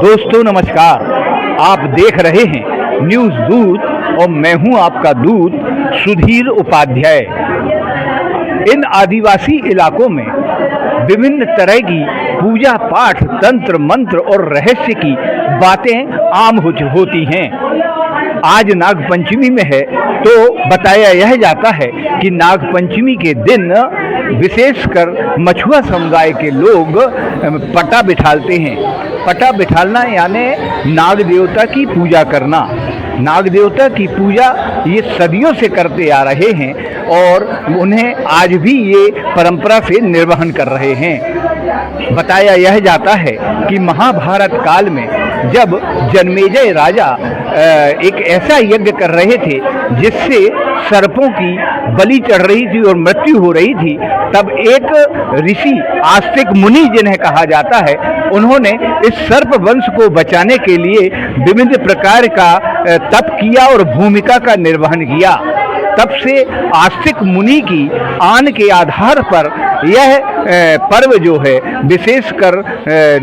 दोस्तों नमस्कार, आप देख रहे हैं न्यूज़ दूत और मैं हूं आपका दूत सुधीर उपाध्याय। इन आदिवासी इलाकों में विभिन्न तरह की पूजा पाठ, तंत्र मंत्र और रहस्य की बातें आम होती हैं। आज नागपंचमी में है तो बताया यह जाता है कि नागपंचमी के दिन विशेषकर मछुआ समुदाय के लोग पटा बिठालते हैं। पटा बिठालना यानी नाग देवता की पूजा करना। नाग देवता की पूजा ये सदियों से करते आ रहे हैं और उन्हें आज भी ये परंपरा से निर्वहन कर रहे हैं। बताया यह जाता है कि महाभारत काल में जब जन्मेजय राजा एक ऐसा यज्ञ कर रहे थे जिससे सर्पों की बलि चढ़ रही थी और मृत्यु हो रही थी, तब एक ऋषि आस्तिक मुनि जिन्हें कहा जाता है, उन्होंने इस सर्प वंश को बचाने के लिए विभिन्न प्रकार का तप किया और भूमिका का निर्वहन किया। तब से आस्तिक मुनि की आन के आधार पर यह पर्व जो है विशेषकर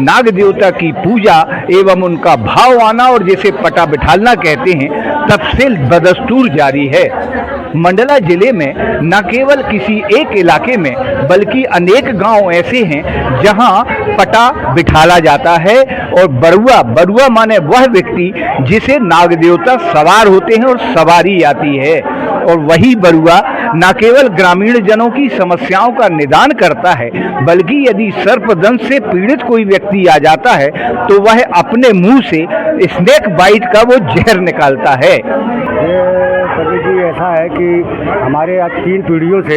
नाग देवता की पूजा एवं उनका भाव आना और जिसे पटा बिठालना कहते हैं, तब से बदस्तूर जारी है। मंडला जिले में न केवल किसी एक इलाके में बल्कि अनेक गांव ऐसे हैं जहां पटा बिठाला जाता है और बरुआ माने वह व्यक्ति जिसे नाग देवता सवार होते हैं और सवारी आती है। और वही बरुआ न केवल ग्रामीण जनों की समस्याओं का निदान करता है बल्कि यदि सर्पदंश से पीड़ित कोई व्यक्ति आ जाता है तो वह अपने मुंह से स्नेक बाइट का वो जहर निकालता है। कवि जी, ऐसा है कि हमारे यहाँ 3 पीढ़ियों से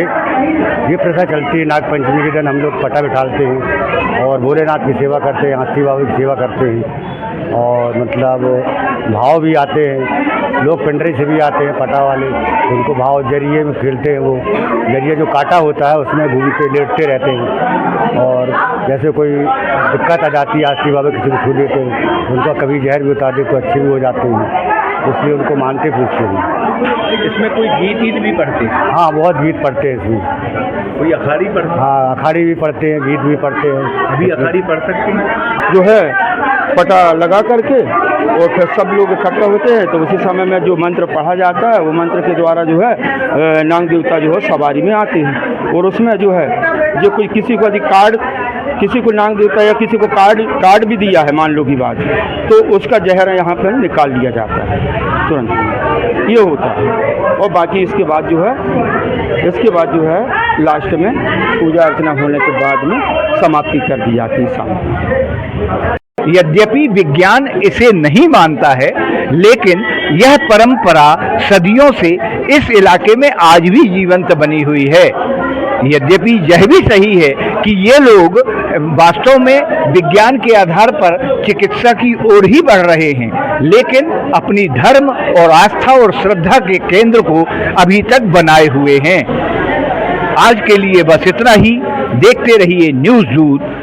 ये प्रथा चलती है। नागपंचमी के दिन हम लोग पटा बिठालते हैं और भोलेनाथ की सेवा करते हैं, हाथी बाबा की सेवा करते हैं और मतलब भाव भी आते हैं। लोग पिंडरी से भी आते हैं पटा वाले, उनको भाव जरिए में खेलते हैं। वो जरिए जो काटा होता है उसमें घूमते लेटते रहते हैं और जैसे कोई दिक्कत आ जाती है, हाथी बाबा किसी को छू लेते हैं, उनका कभी जहर भी उतार दे तो अच्छे भी हो जाते हैं, इसलिए उनको मानते पूछते हैं। इसमें कोई गीत भी पढ़ते हैं? हाँ, बहुत गीत पढ़ते हैं इसमें। कोई अखाड़ी पढ़ते? हाँ, अखाड़ी भी पढ़ते हैं, गीत भी पढ़ते हैं। अभी अखाड़ी पढ़ सकते हैं जो है पटा लगा करके और फिर सब लोग इकट्ठा होते हैं तो उसी समय में जो मंत्र पढ़ा जाता है वो मंत्र के द्वारा जो है नाग देवता जो है सवारी में आते हैं। और उसमें जो है जो कोई किसी को यदि कार्ड, किसी को नाग देवता या किसी को कार्ड भी दिया है, मान लो की बात, तो उसका जहर यहाँ पर निकाल लिया जाता है तुरंत। ये होता है और बाकी इसके बाद जो है लास्ट में पूजा अर्चना होने के बाद में समाप्ति कर दी जाती है शाम। यद्यपि विज्ञान इसे नहीं मानता है, लेकिन यह परंपरा सदियों से इस इलाके में आज भी जीवंत बनी हुई है। यद्यपि यह भी सही है कि ये लोग वास्तव में विज्ञान के आधार पर चिकित्सा की ओर ही बढ़ रहे हैं, लेकिन अपनी धर्म और आस्था और श्रद्धा के केंद्र को अभी तक बनाए हुए हैं। आज के लिए बस इतना ही। देखते रहिए न्यूज़ दूत।